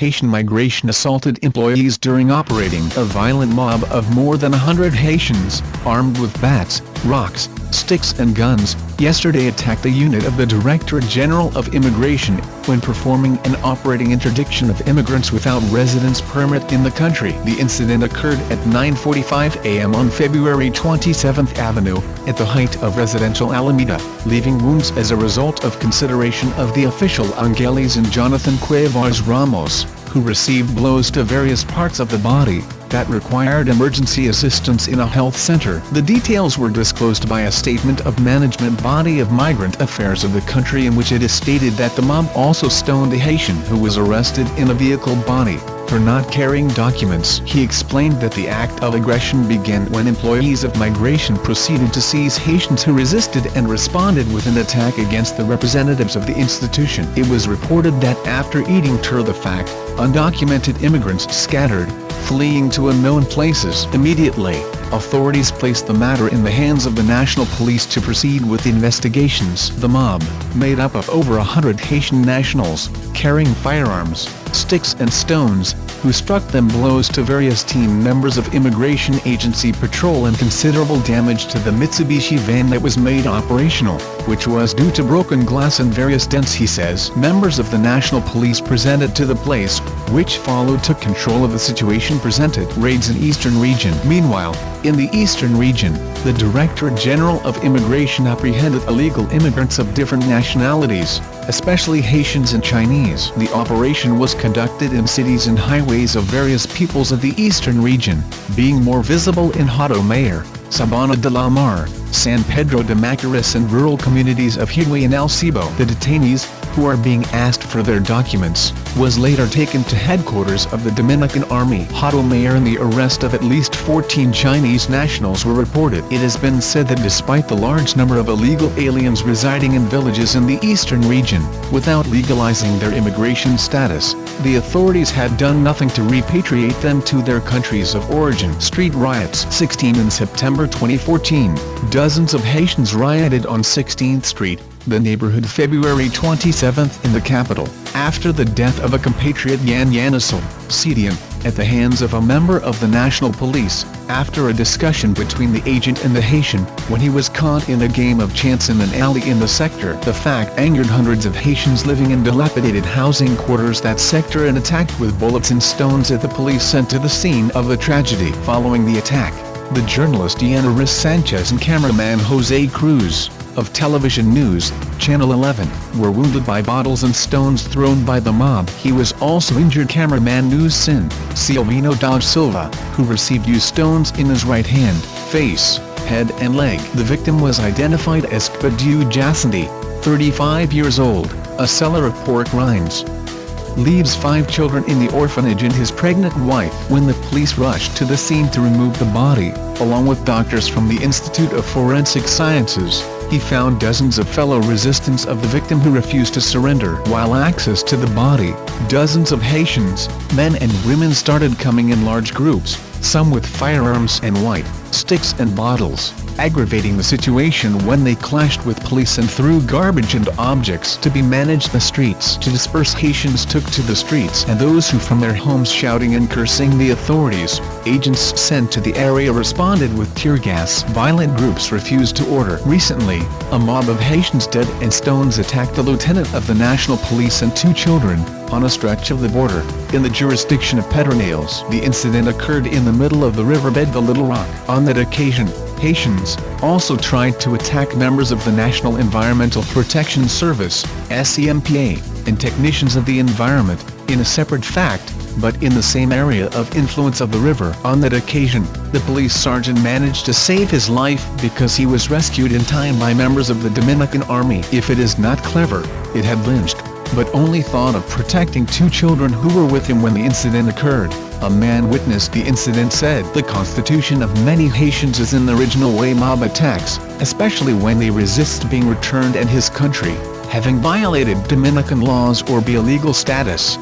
Haitian migration assaulted employees during operating a violent mob of more than 100 Haitians, armed with bats, rocks, sticks and guns, yesterday attacked a unit of the Directorate General of Immigration, when performing and operating interdiction of immigrants without residence permit in the country. The incident occurred at 9:45 a.m. on February 27th Avenue, at the height of residential Alameda, leaving wounds as a result of consideration of the official Angelis and Jonathan Cuevas Ramos, who received blows to various parts of the body that required emergency assistance in a health center. The details were disclosed by a statement of management body of Migrant Affairs of the country, in which it is stated that the mob also stoned a Haitian who was arrested in a vehicle body for not carrying documents. He explained that the act of aggression began when employees of migration proceeded to seize Haitians who resisted and responded with an attack against the representatives of the institution. It was reported that after eating the fact, undocumented immigrants scattered, fleeing to unknown places. Immediately, authorities placed the matter in the hands of the national police to proceed with investigations. The mob, made up of over 100 Haitian nationals, carrying firearms, sticks and stones, who struck them blows to various team members of Immigration Agency patrol and considerable damage to the Mitsubishi van that was made operational, which was due to broken glass and various dents, he says. Members of the national police presented to the place, which followed took control of the situation, presented raids in eastern region. Meanwhile, in the eastern region, the Directorate General of Immigration apprehended illegal immigrants of different nationalities, especially Haitians and Chinese. The operation was conducted in cities and highways of various peoples of the eastern region, being more visible in Hato Mayor, Sabana de la Mar, San Pedro de Macorís and rural communities of Higüey and El Ceibo. The detainees, who are being asked for their documents, was later taken to headquarters of the Dominican Army. Hato Mayor and the arrest of at least 14 Chinese nationals were reported. It has been said that despite the large number of illegal aliens residing in villages in the eastern region, without legalizing their immigration status, the authorities had done nothing to repatriate them to their countries of origin. Street riots. 16 in September 2014, dozens of Haitians rioted on 16th Street, the neighborhood, February 27th in the capital, after the death of a compatriot Yan Yanisol, Cedian, at the hands of a member of the national police, after a discussion between the agent and the Haitian, when he was caught in a game of chance in an alley in the sector. The fact angered hundreds of Haitians living in dilapidated housing quarters that sector and attacked with bullets and stones at the police sent to the scene of the tragedy. Following the attack, the journalist Diana Riz Sanchez and cameraman Jose Cruz, of Television News, Channel 11, were wounded by bottles and stones thrown by the mob. He was also injured. Cameraman News Sin, Silvino da Silva, who received used stones in his right hand, face, head and leg. The victim was identified as Kbadu Jacinti, 35 years old, a seller of pork rinds. Leaves 5 children in the orphanage and his pregnant wife. When the police rushed to the scene to remove the body, along with doctors from the Institute of Forensic Sciences, he found dozens of fellow resistance of the victim who refused to surrender. While access to the body, dozens of Haitians, men and women, started coming in large groups, some with firearms and white sticks and bottles, aggravating the situation when they clashed with police and threw garbage and objects to be managed the streets. To disperse, Haitians took to the streets, and those who from their homes shouting and cursing the authorities, agents sent to the area, responded with tear gas. Violent groups refused to order. Recently, a mob of Haitians dead and stones attacked the lieutenant of the national police and 2 children, on a stretch of the border, in the jurisdiction of Pedernales. The incident occurred in the middle of the riverbed the Little Rock. On that occasion, Haitians also tried to attack members of the National Environmental Protection Service, SEMPA, and technicians of the environment, in a separate fact, but in the same area of influence of the river. On that occasion, the police sergeant managed to save his life because he was rescued in time by members of the Dominican Army. If it is not clever, it had lynched, but only thought of protecting 2 children who were with him when the incident occurred. A man witnessed the incident said, "The constitution of many Haitians is in the original way mob attacks, especially when they resist being returned and his country, having violated Dominican laws or be illegal status,